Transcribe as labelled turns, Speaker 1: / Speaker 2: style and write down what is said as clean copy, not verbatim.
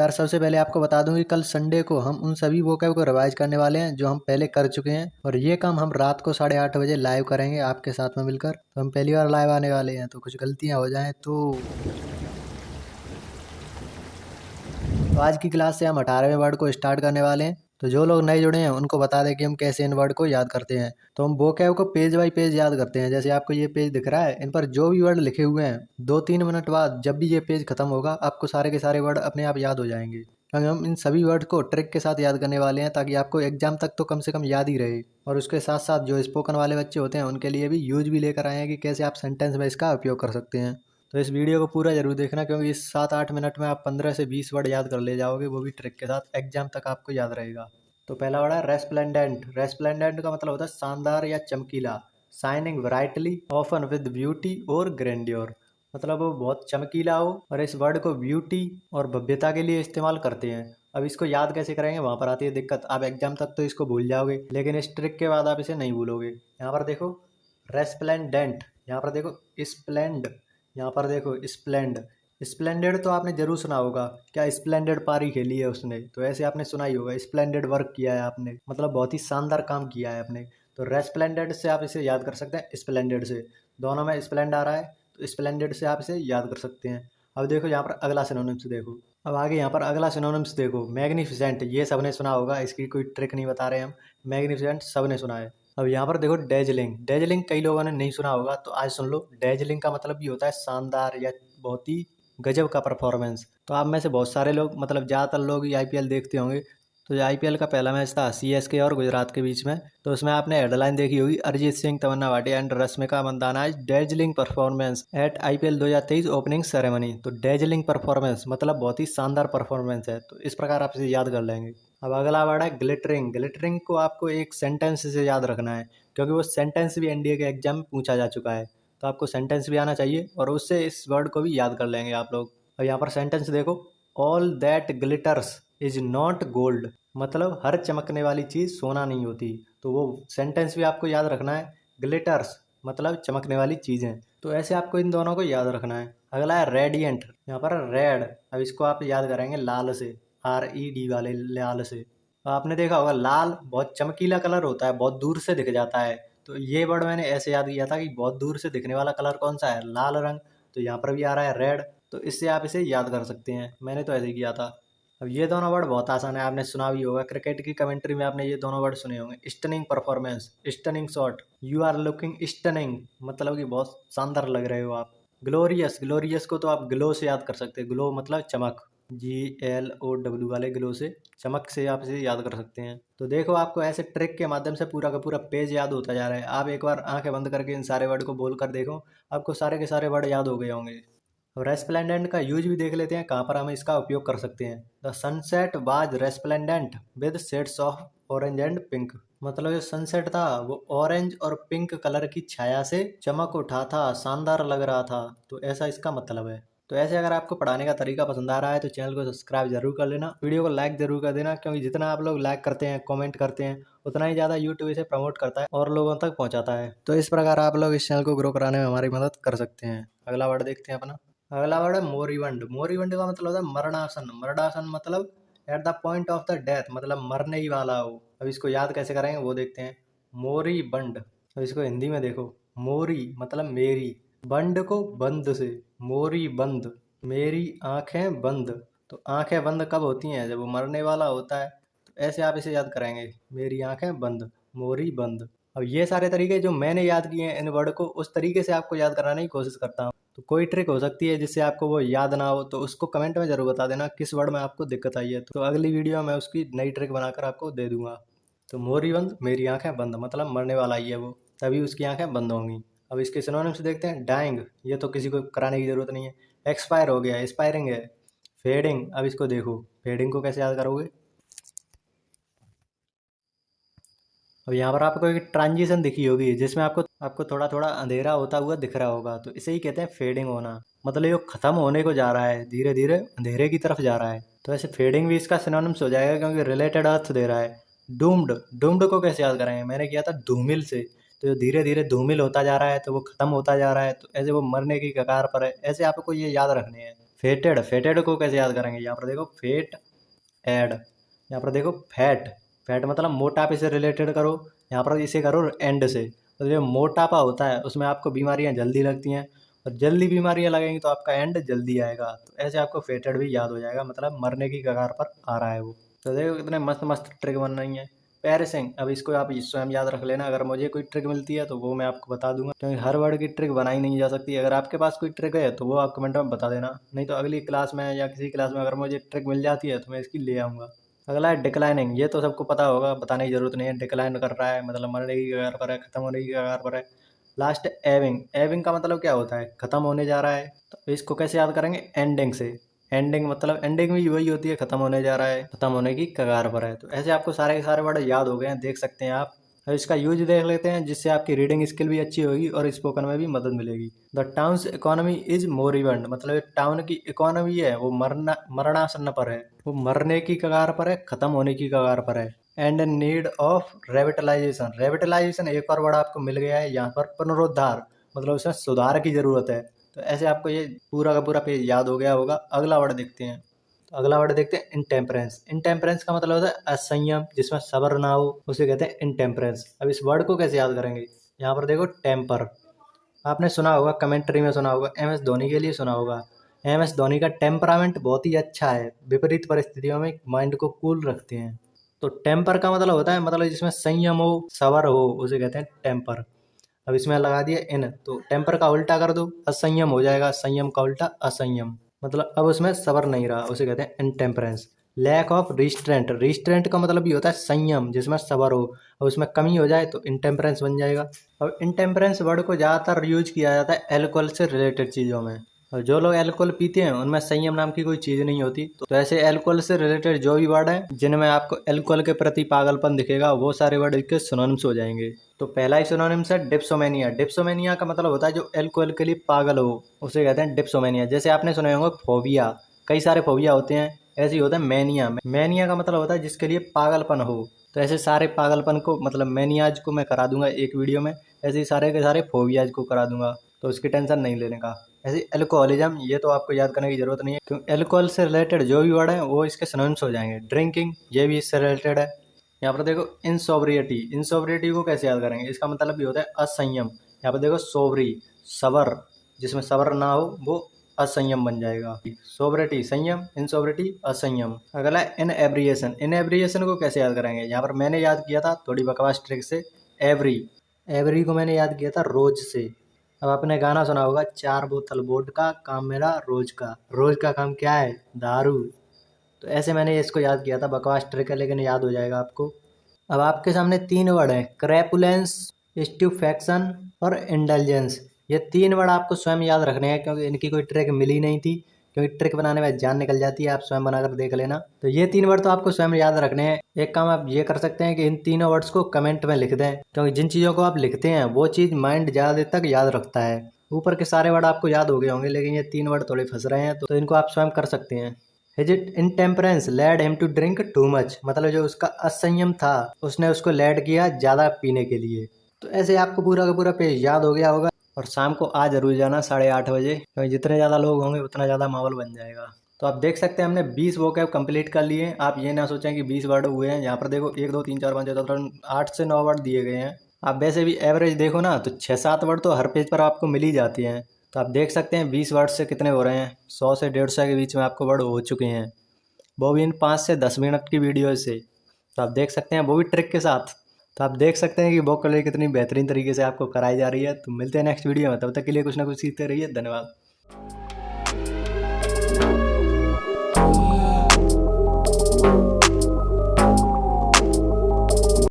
Speaker 1: यार सबसे पहले आपको बता दूं कि कल संडे को हम उन सभी वोकैब को रिवाइज करने वाले हैं जो हम पहले कर चुके हैं, और ये काम हम रात को 8:30 बजे लाइव करेंगे आपके साथ में मिलकर। तो हम पहली बार लाइव आने वाले हैं, तो कुछ गलतियां हो जाएं तो आज की क्लास से हम 18वें वर्ड को स्टार्ट करने वाले हैं। तो जो लोग नए जुड़े हैं उनको बता दें कि हम कैसे इन वर्ड को याद करते हैं। तो हम वोकैब को पेज बाय पेज याद करते हैं। जैसे आपको ये पेज दिख रहा है, इन पर जो भी वर्ड लिखे हुए हैं 2-3 मिनट बाद जब भी ये पेज खत्म होगा आपको सारे के सारे वर्ड अपने आप याद हो जाएंगे, क्योंकि हम इन सभी वर्ड को ट्रिक के साथ याद करने वाले हैं ताकि आपको एग्जाम तक तो कम से कम याद ही रहे। और उसके साथ साथ जो स्पोकन वाले बच्चे होते हैं उनके लिए भी यूज भी लेकर आए हैं कि कैसे आप सेंटेंस में इसका उपयोग कर सकते हैं। तो इस वीडियो को पूरा जरूर देखना, क्योंकि इस 7-8 मिनट में आप 15 से 20 वर्ड याद कर ले जाओगे, वो भी ट्रिक के साथ। एग्जाम तक आपको याद रहेगा। तो पहला वर्ड है रेस्प्लेंडेंट। रेस्प्लेंडेंट का मतलब होता है शानदार या चमकीला। Shining brightly often with beauty और ग्रैंडियोर, मतलब वो बहुत चमकीला हो। और इस वर्ड को ब्यूटी और भव्यता के लिए इस्तेमाल करते हैं। अब इसको याद कैसे करेंगे, वहां पर आती है दिक्कत। आप एग्जाम तक तो इसको भूल जाओगे, लेकिन इस ट्रिक के बाद आप इसे नहीं भूलोगे। यहाँ पर देखो रेस्प्लेंडेंट, यहाँ पर देखो स्प्लेंड, यहाँ पर देखो स्प्लेंड। स्प्लेंडेड तो आपने जरूर सुना होगा, क्या स्प्लेंडेड पारी खेली है उसने, तो ऐसे आपने सुना ही होगा। स्प्लेंडेड वर्क किया है आपने, मतलब बहुत ही शानदार काम किया है आपने। तो रेस्प्लेंडेड से आप इसे याद कर सकते हैं स्प्लेंडेड से। दोनों में स्प्लेंड आ रहा है, तो स्प्लेंडेड से आप इसे याद कर सकते हैं। अब देखो यहाँ पर अगला सिनोनिम्स देखो। अब आगे यहाँ पर अगला सिनोनिम्स देखो। मैग्निफिसेंट, ये सबने सुना होगा, इसकी कोई ट्रिक नहीं बता रहे हम। मैग्निफिसेंट सबने सुना है। अब यहाँ पर देखो डेजलिंग। डेजलिंग कई लोगों ने नहीं सुना होगा, तो आज सुन लो। डेजलिंग का मतलब ये होता है शानदार या बहुत ही गजब का परफॉर्मेंस। तो आप में से बहुत सारे लोग, मतलब ज़्यादातर लोग ही आईपीएल देखते होंगे। तो जो आईपीएल का पहला मैच था सीएसके और गुजरात के बीच में, तो उसमें आपने हेडलाइन देखी होगी, Arijit Singh, Tamannaah Bhatia and Rashmika Mandanna is dazzling performance at IPL 2023 opening ceremony. तो डेजलिंग परफॉर्मेंस मतलब बहुत ही शानदार परफॉर्मेंस है। तो इस प्रकार आप इसे याद कर लेंगे। अब अगला वर्ड है ग्लिटरिंग। ग्लिटरिंग को आपको एक सेंटेंस से याद रखना है, क्योंकि वो सेंटेंस भी एनडीए के एग्जाम में पूछा जा चुका है। तो आपको सेंटेंस भी आना चाहिए, और उससे इस वर्ड को भी याद कर लेंगे आप लोग। और यहाँ पर सेंटेंस देखो, all that glitters is not gold, मतलब हर चमकने वाली चीज़ सोना नहीं होती। तो वो सेंटेंस भी आपको याद रखना है। ग्लिटर्स मतलब चमकने वाली चीज़ें। तो ऐसे आपको इन दोनों को याद रखना है। अगला है रेडियंट। यहाँ पर रेड, अब इसको आप याद करेंगे लाल से, RED वाले लाल से। आपने देखा होगा लाल बहुत चमकीला कलर होता है, बहुत दूर से दिख जाता है। तो ये वर्ड मैंने ऐसे याद किया था कि बहुत दूर से दिखने वाला कलर कौन सा है, लाल रंग। तो यहाँ पर भी आ रहा है रेड, तो इससे आप इसे याद कर सकते हैं। मैंने तो ऐसे ही किया था। अब ये दोनों वर्ड बहुत आसान है, आपने सुना भी होगा। क्रिकेट की कमेंट्री में आपने ये दोनों वर्ड सुने होंगे। Stunning performance, stunning shot, you are looking stunning, मतलब कि बहुत शानदार लग रहे हो आप। ग्लोरियस, ग्लोरियस को तो आप ग्लो से याद कर सकते हैं। ग्लो मतलब चमक, GLOW वाले ग्लो से, चमक से आप इसे याद कर सकते हैं। तो देखो आपको ऐसे ट्रिक के माध्यम से पूरा का पूरा पेज याद होता जा रहा है। आप एक बार आंखें बंद करके इन सारे वर्ड को बोल कर देखो, आपको सारे के सारे वर्ड याद हो गए होंगे। रेस्प्लेंडेंट का यूज भी देख लेते हैं, कहाँ पर हम इसका उपयोग कर सकते हैं। The sunset was resplendent with shades of orange and pink, मतलब जो सनसेट था वो ऑरेंज और पिंक कलर की छाया से चमक उठा था, शानदार लग रहा था। तो ऐसा इसका मतलब है। तो ऐसे अगर आपको पढ़ाने का तरीका पसंद आ रहा है तो चैनल को सब्सक्राइब जरूर कर लेना, वीडियो को लाइक जरूर कर देना, क्योंकि जितना आप लोग लाइक करते हैं, कमेंट करते हैं, उतना ही ज़्यादा यूट्यूब इसे प्रमोट करता है और लोगों तक पहुंचाता है। तो इस प्रकार आप लोग इस चैनल को ग्रो कराने में हमारी मदद कर सकते हैं। अगला वर्ड देखते हैं अपना। अगला वर्ड है मोरिबंड। मोरिबंड का मतलब होता है मरणासन। मरणासन मतलब at the point of the death, मतलब मरने ही वाला हो। अब इसको याद कैसे करेंगे वो देखते हैं। मोरिबंड, अब इसको हिंदी में देखो। मोरी मतलब मेरी, बंड को बंद से, मोरी बंद, मेरी आंखें बंद। तो आंखें बंद कब होती हैं, जब वो मरने वाला होता है। तो ऐसे आप इसे याद कराएंगे, मेरी आंखें बंद, मोरी बंद। अब ये सारे तरीके जो मैंने याद किए हैं इन वर्ड को, उस तरीके से आपको याद कराने की कोशिश करता हूँ। तो कोई ट्रिक हो सकती है जिससे आपको वो याद ना हो, तो उसको कमेंट में जरूर बता देना किस वर्ड में आपको दिक्कत आई है। तो अगली वीडियो में उसकी नई ट्रिक बनाकर आपको दे दूंगा। तो मोरी बंद, मेरी आंखें बंद, मतलब मरने वाला ही है वो, तभी उसकी आंखें बंद होंगी। अब इसके सिनोनिम्स देखते हैं। डाइंग, ये तो किसी को कराने की जरूरत नहीं है। एक्सपायर हो गया, एक्सपायरिंग है। फेडिंग, अब इसको देखो, फेडिंग को कैसे याद करोगे। अब यहाँ पर आपको एक ट्रांजिशन दिखी होगी जिसमें आपको थोड़ा थोड़ा अंधेरा होता हुआ दिख रहा होगा, तो इसे ही कहते हैं फेडिंग होना। मतलब ये खत्म होने को जा रहा है, धीरे धीरे अंधेरे की तरफ जा रहा है। तो ऐसे फेडिंग भी इसका सिनोनिम्स हो जाएगा, क्योंकि रिलेटेड अर्थ दे रहा है। डूम्ड, डूम्ड को कैसे याद करेंगे, मैंने किया था धूमिल से। तो जो धीरे धीरे धूमिल होता जा रहा है तो वो खत्म होता जा रहा है, तो ऐसे वो मरने की कगार पर है। ऐसे आपको ये याद रखने हैं। फेटेड, फेटेड को कैसे याद करेंगे? यहाँ पर देखो फेट एड, यहाँ पर देखो फैट, फैट मतलब मोटापे से रिलेटेड करो, यहाँ पर इसे करो एंड से। तो जो मोटापा होता है उसमें आपको बीमारियां जल्दी लगती हैं, और जल्दी बीमारियां लगेंगी तो आपका एंड जल्दी आएगा। तो ऐसे आपको फेटेड भी याद हो जाएगा, मतलब मरने की कगार पर आ रहा है वो। तो देखो कितने मस्त मस्त ट्रिक बन रही हैं। पेरिसिंग, अब इसको आप स्वयं याद रख लेना, अगर मुझे कोई ट्रिक मिलती है तो वो मैं आपको बता दूंगा, क्योंकि हर वर्ड की ट्रिक बनाई नहीं जा सकती। अगर आपके पास कोई ट्रिक है तो वो आप कमेंट में बता देना, नहीं तो अगली क्लास में या किसी क्लास में अगर मुझे ट्रिक मिल जाती है तो मैं इसकी ले आऊँगा। अगला है डिक्लाइनिंग, ये तो सबको पता होगा, बताने की जरूरत नहीं है। डिक्लाइन कर रहा है मतलब मरने की कगार पर है, खत्म होने की कगार पर है। लास्ट एविंग, एविंग का मतलब क्या होता है? खत्म होने जा रहा है। तो इसको कैसे याद करेंगे? एंडिंग से। एंडिंग मतलब एंडिंग भी वही होती है, खत्म होने जा रहा है, खत्म होने की कगार पर है। तो ऐसे आपको सारे के सारे वर्ड याद हो गए हैं, देख सकते हैं आप। अब इसका यूज देख लेते हैं, जिससे आपकी रीडिंग स्किल भी अच्छी होगी और स्पोकन में भी मदद मिलेगी। द टाउन्स इकोनॉमी इज मोरिबंड, मतलब टाउन की इकोनॉमी है वो मरणासन्न पर है, वो मरने की कगार पर है, खत्म होने की कगार पर है। एंड नीड ऑफ रेविटलाइजेशन, रेविटलाइजेशन एक और वर्ड आपको मिल गया है यहाँ पर, पुनरुद्धार, मतलब उसमें सुधार की जरूरत है। तो ऐसे आपको ये पूरा का पूरा पेज याद हो गया होगा। अगला वर्ड देखते हैं। तो अगला वर्ड देखते हैं इनटेम्परेंस। इनटेम्परेंस का मतलब होता है असंयम, जिसमें सब्र ना हो, उसे कहते हैं इनटेम्परेंस। अब इस वर्ड को कैसे याद करेंगे? यहाँ पर देखो टेम्पर, आपने सुना होगा, कमेंट्री में सुना होगा, एम एस धोनी के लिए सुना होगा। एम एस धोनी का टेम्परामेंट बहुत ही अच्छा है, विपरीत परिस्थितियों में माइंड को कूल रखते हैं। तो टेम्पर का मतलब होता है, मतलब जिसमें संयम हो, सबर हो, उसे कहते हैं टेम्पर। अब इसमें लगा दिया इन, तो टेम्पर का उल्टा कर दो, असंयम हो जाएगा, संयम का उल्टा असंयम, मतलब अब उसमें सबर नहीं रहा, उसे कहते हैं इनटेम्परेंस। लैक ऑफ रिस्ट्रेंट, रिस्ट्रेंट का मतलब भी होता है संयम, जिसमें सबर हो, और उसमें कमी हो जाए तो इनटेम्परेंस बन जाएगा। अब इनटेम्परेंस वर्ड को ज़्यादातर यूज किया जाता है एल्कोहल से रिलेटेड चीज़ों में, और जो लोग अल्कोहल पीते हैं उनमें संयम नाम की कोई चीज़ नहीं होती। तो ऐसे अल्कोहल से रिलेटेड जो भी वर्ड है जिनमें आपको अल्कोहल के प्रति पागलपन दिखेगा, वो सारे वर्ड इसके सिनोनिम्स हो जाएंगे। तो पहला ही सिनोनिम्स है डिप्सोमेनिया। डिप्सोमेनिया का मतलब होता है जो अल्कोहल के लिए पागल हो, उसे कहते हैं डिप्सोमेनिया। जैसे आपने सुने होंगे फोबिया, कई सारे फोबिया होते हैं, ऐसे ही होता है मैनिया। मैनिया का मतलब होता है जिसके लिए पागलपन हो। तो ऐसे सारे पागलपन को, मतलब मैनियाज को मैं करा दूंगा एक वीडियो में, ऐसे ही सारे के सारे फोबियाज को करा दूंगा, तो उसकी टेंशन नहीं लेने का। ऐसे अल्कोहलिज्म, ये तो आपको याद करने की जरूरत नहीं है, क्योंकि अल्कोहल से रिलेटेड जो भी वर्ड है वो इसके सिनोनिम्स हो जाएंगे। ड्रिंकिंग, ये भी इससे रिलेटेड है। यहाँ पर देखो इनसोब्रियटी, इनसोब्रियटी को कैसे याद करेंगे? इसका मतलब भी होता है असंयम। यहाँ पर देखो सोबरी, सबर, जिसमें सबर ना हो वो असंयम बन जाएगा। सोबरिटी संयम, इनसोब्रिटी असंयम। अगला इन एब्रिएशन, इन एब्रिएशन को कैसे याद करेंगे? यहाँ पर मैंने याद किया था थोड़ी बकवास ट्रिक से, एवरी, एवरी को मैंने याद किया था रोज से। अब आपने गाना सुना होगा, 4 बोतल वोडका काम मेरा रोज का, रोज का काम क्या है? दारू। तो ऐसे मैंने इसको याद किया था, बकवास ट्रिक है लेकिन याद हो जाएगा आपको। अब आपके सामने 3 वर्ड हैं, क्रेपुलेंस, स्ट्यूफेक्शन और इंडल्जेंस। ये 3 वर्ड आपको स्वयं याद रखने हैं, क्योंकि इनकी कोई ट्रिक मिली नहीं थी, क्योंकि ट्रिक बनाने में जान निकल जाती है, आप स्वयं बनाकर देख लेना। तो ये 3 वर्ड तो आपको स्वयं याद रखने हैं। एक काम आप ये कर सकते हैं कि इन तीनों वर्ड्स को कमेंट में लिख दें, क्योंकि जिन चीज़ों को आप लिखते हैं वो चीज़ माइंड ज़्यादा देर तक याद रखता है। ऊपर के सारे वर्ड आपको याद हो गए होंगे, लेकिन ये 3 वर्ड थोड़े फंस रहे हैं, तो इनको आप स्वयं कर सकते हैं। His intemperance led him to drink too much, मतलब जो उसका असंयम था उसने उसको लेड किया ज़्यादा पीने के लिए। तो ऐसे आपको पूरा का पूरा पेज याद हो गया होगा। और शाम को आ जरूर जाना 8:30 बजे, क्योंकि जितने ज़्यादा लोग होंगे उतना ज़्यादा माहौल बन जाएगा। तो आप देख सकते हैं हमने 20 वोकैब कंप्लीट कर लिए। आप ये ना सोचें कि 20 वर्ड हुए हैं, यहाँ पर देखो 1 2 3 4 5 6 7 8 से 9 वर्ड दिए गए हैं। आप वैसे भी एवरेज देखो ना तो 6-7 वर्ड तो हर पेज पर आपको मिल ही जाती हैं। तो आप देख सकते हैं 20 वर्ड से कितने हो रहे हैं, 100 से 150 के बीच में आपको वर्ड हो चुके हैं, वो भी इन 5 से 10 मिनट की वीडियो से। तो आप देख सकते हैं, वो भी ट्रिक के साथ। तो आप देख सकते हैं कि वोकैबुलरी कितनी बेहतरीन तरीके से आपको कराई जा रही है। तो मिलते हैं नेक्स्ट वीडियो में, तब तक के लिए कुछ ना कुछ सीखते रहिए। धन्यवाद।